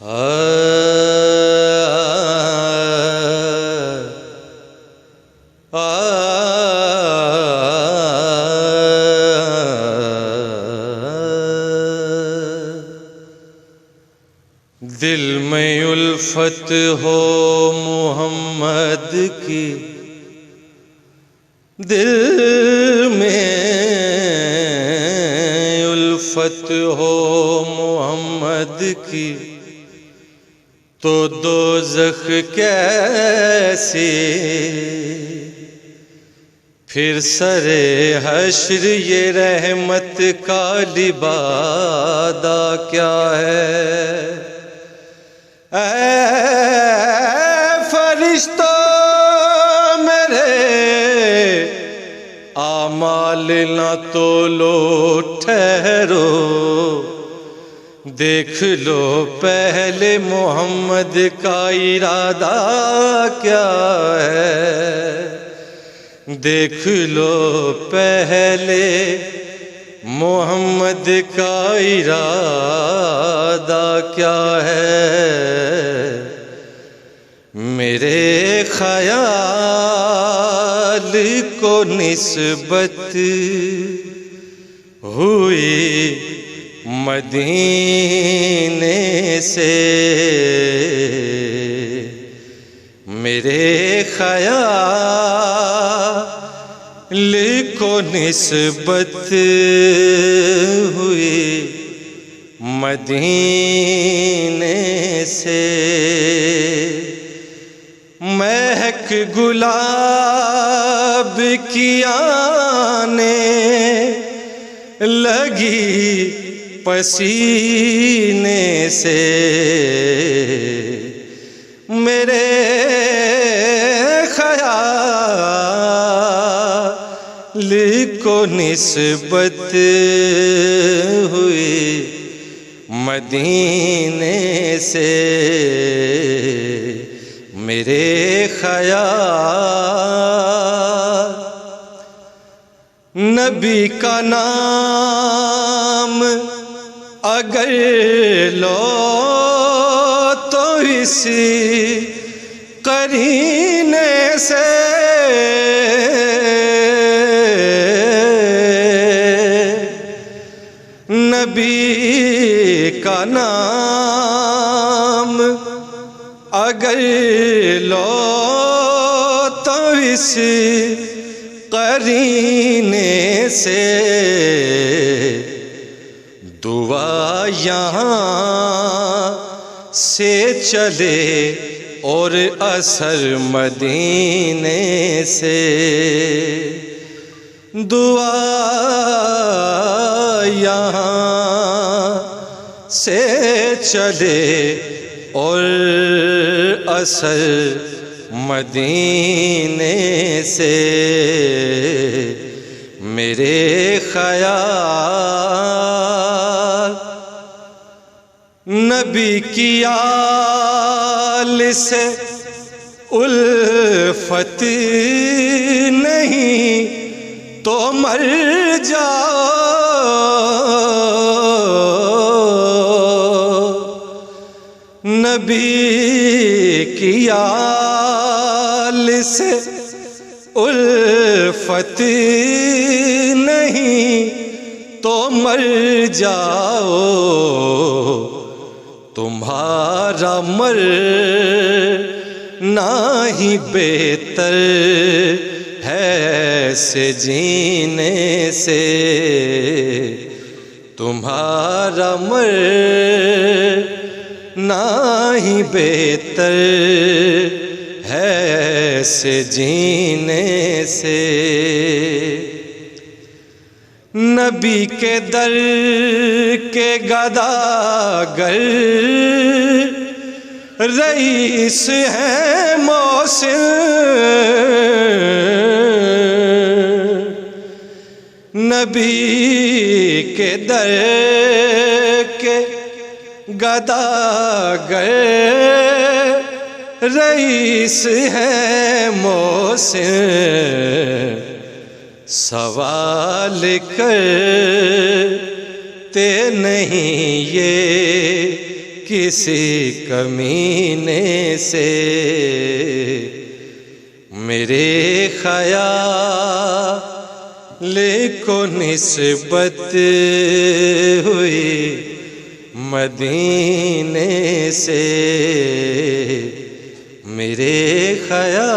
دل میں الفت ہو محمد کی، دل میں الفت ہو محمد کی، تو دوزخ کیسی، پھر سر حشر یہ رحمت کا لبادہ کیا ہے؟ اے فرشتوں میرے اعمال نہ تولو، ٹھہرو دیکھ لو پہلے محمد کا ارادہ کیا ہے، دیکھ لو پہلے محمد کا ارادہ کیا ہے۔ میرے خیال کو نسبت ہوئی مدینے سے، میرے خیال کو نسبت ہوئی مدینے سے، مہک گلاب کی آنے لگی پسینے سے، میرے خیال کو نسبت ہوئی مدینے سے، میرے خیال نبی کا نام اگر لو تو اسی قرینے سے، نبی کا نام اگر لو تو اس قرینے سے، دعا یہاں سے چلے اور اثر مدینے سے، دعا یہاں سے چلے اور اثر مدینے سے، میرے خیال نبی کی آل سے الفت نہیں تو مر جاؤ، نبی کی آل سے الفت نہیں تو مر جاؤ، تمہارا مرنا ہی بہتر ہے سے جینے سے، تمہارا مرنا ہی بہتر ہے سے جینے سے، نبی کے در کے گداگر رئیس ہیں محسن، نبی کے در کے گداگر رئیس ہیں محسن، سوال کرتے نہیں یہ کسی کمینے سے میرے خیال کو نسبت ہوئی مدینے سے میرے خیال